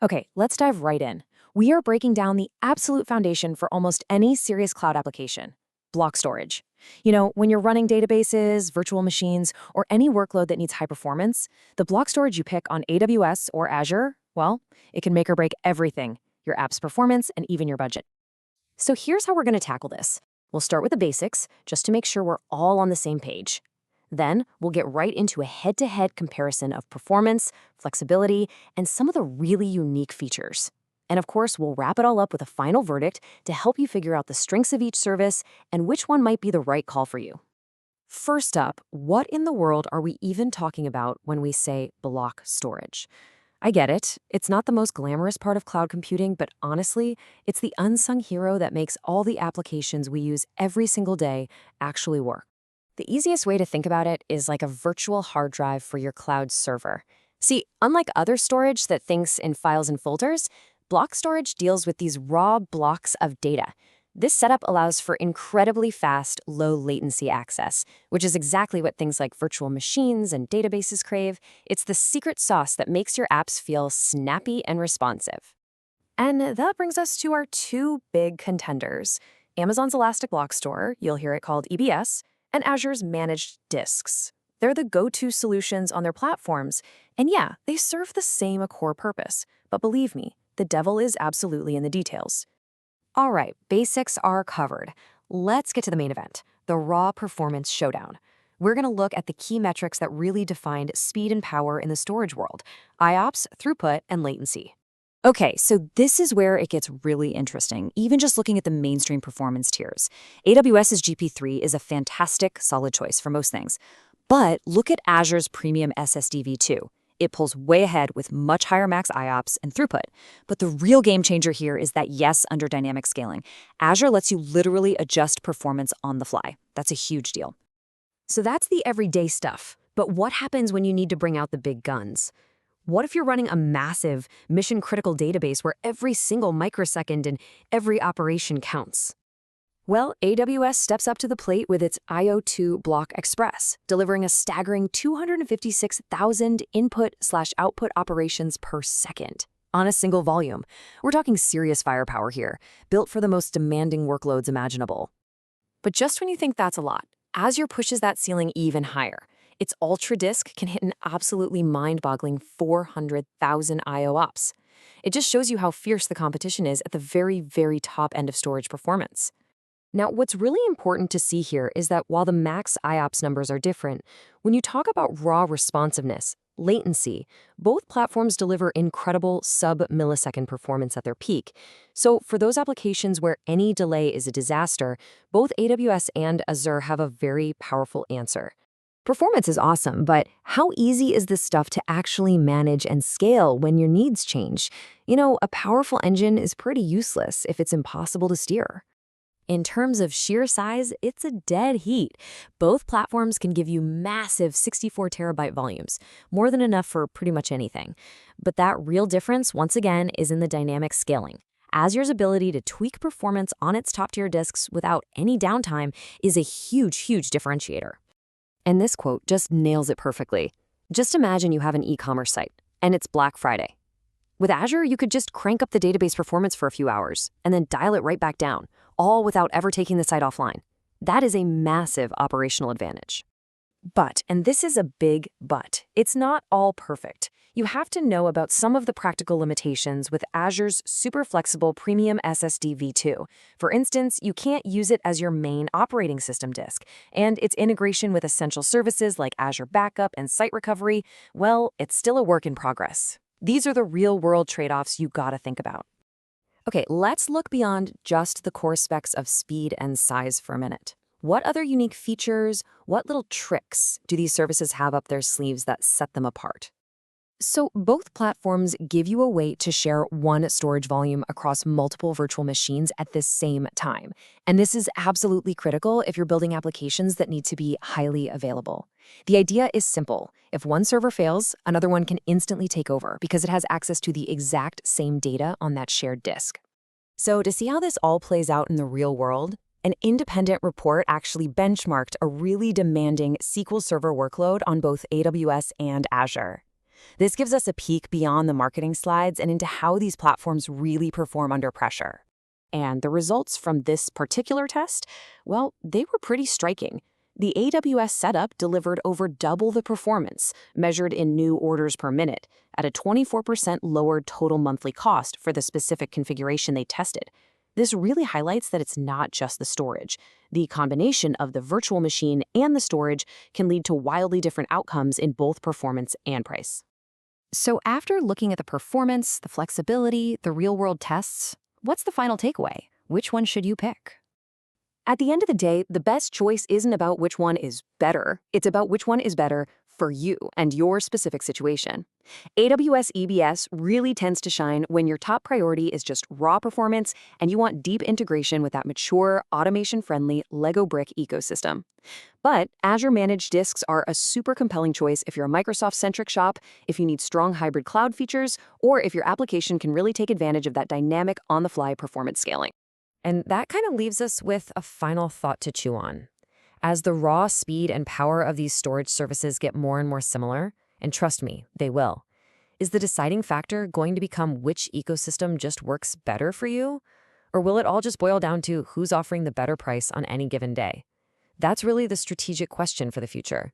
Okay, let's dive right in. We are breaking down the absolute foundation for almost any serious cloud application: block storage. When you're running databases, virtual machines, or any workload that needs high performance, the block storage you pick on AWS or Azure, well, it can make or break everything: your app's performance and even your budget. So here's how we're going to tackle this. We'll start with the basics, just to make sure we're all on the same page. Then we'll get right into a head-to-head comparison of performance, flexibility, and some of the really unique features. And of course, we'll wrap it all up with a final verdict to help you figure out the strengths of each service and which one might be the right call for you. First up, what in the world are we even talking about when we say block storage? I get it. It's not the most glamorous part of cloud computing, but honestly, it's the unsung hero that makes all the applications we use every single day actually work. The easiest way to think about it is like a virtual hard drive for your cloud server. See, unlike other storage that thinks in files and folders, block storage deals with these raw blocks of data. This setup allows for incredibly fast, low-latency access, which is exactly what things like virtual machines and databases crave. It's the secret sauce that makes your apps feel snappy and responsive. And that brings us to our two big contenders: Amazon's Elastic Block Store, you'll hear it called EBS, and Azure's managed disks. They're the go-to solutions on their platforms, and yeah, they serve the same core purpose. But believe me, the devil is absolutely in the details. All right, basics are covered. Let's get to the main event, the raw performance showdown. We're going to look at the key metrics that really defined speed and power in the storage world: IOPS, throughput, and latency. Okay, so this is where it gets really interesting, even just looking at the mainstream performance tiers. AWS's GP3 is a fantastic, solid choice for most things. But look at Azure's Premium SSD v2. It pulls way ahead with much higher max IOPS and throughput. But the real game changer here is that yes, under dynamic scaling, Azure lets you literally adjust performance on the fly. That's a huge deal. So that's the everyday stuff. But what happens when you need to bring out the big guns? What if you're running a massive, mission-critical database where every single microsecond and every operation counts? Well, AWS steps up to the plate with its IO2 Block Express, delivering a staggering 256,000 input/output operations per second on a single volume. We're talking serious firepower here, built for the most demanding workloads imaginable. But just when you think that's a lot, Azure pushes that ceiling even higher. Its Ultra Disk can hit an absolutely mind-boggling 400,000 IOPS. It just shows you how fierce the competition is at the very, very top end of storage performance. Now, what's really important to see here is that while the max IOPS numbers are different, when you talk about raw responsiveness, latency, both platforms deliver incredible sub-millisecond performance at their peak. So for those applications where any delay is a disaster, both AWS and Azure have a very powerful answer. Performance is awesome, but how easy is this stuff to actually manage and scale when your needs change? A powerful engine is pretty useless if it's impossible to steer. In terms of sheer size, it's a dead heat. Both platforms can give you massive 64 terabyte volumes, more than enough for pretty much anything. But that real difference, once again, is in the dynamic scaling. Azure's ability to tweak performance on its top-tier disks without any downtime is a huge, huge differentiator. And this quote just nails it perfectly. Just imagine you have an e-commerce site, and it's Black Friday. With Azure, you could just crank up the database performance for a few hours, and then dial it right back down, all without ever taking the site offline. That is a massive operational advantage. But, and this is a big but, it's not all perfect. You have to know about some of the practical limitations with Azure's super flexible Premium SSD v2. For instance, you can't use it as your main operating system disk, and its integration with essential services like Azure Backup and Site Recovery, well, it's still a work in progress. These are the real-world trade-offs you gotta think about. Okay, let's look beyond just the core specs of speed and size for a minute. What other unique features, what little tricks do these services have up their sleeves that set them apart? So both platforms give you a way to share one storage volume across multiple virtual machines at the same time. And this is absolutely critical if you're building applications that need to be highly available. The idea is simple. If one server fails, another one can instantly take over because it has access to the exact same data on that shared disk. So to see how this all plays out in the real world, an independent report actually benchmarked a really demanding SQL Server workload on both AWS and Azure. This gives us a peek beyond the marketing slides and into how these platforms really perform under pressure. And the results from this particular test, well, they were pretty striking. The AWS setup delivered over double the performance, measured in new orders per minute, at a 24% lower total monthly cost for the specific configuration they tested. This really highlights that it's not just the storage. The combination of the virtual machine and the storage can lead to wildly different outcomes in both performance and price. So after looking at the performance, the flexibility, the real-world tests, what's the final takeaway? Which one should you pick? At the end of the day, the best choice isn't about which one is better. It's about which one is better for you and your specific situation. AWS EBS really tends to shine when your top priority is just raw performance and you want deep integration with that mature, automation-friendly Lego brick ecosystem. But Azure Managed Disks are a super compelling choice if you're a Microsoft-centric shop, if you need strong hybrid cloud features, or if your application can really take advantage of that dynamic on-the-fly performance scaling. And that kind of leaves us with a final thought to chew on. As the raw speed and power of these storage services get more and more similar, and trust me, they will, is the deciding factor going to become which ecosystem just works better for you? Or will it all just boil down to who's offering the better price on any given day? That's really the strategic question for the future.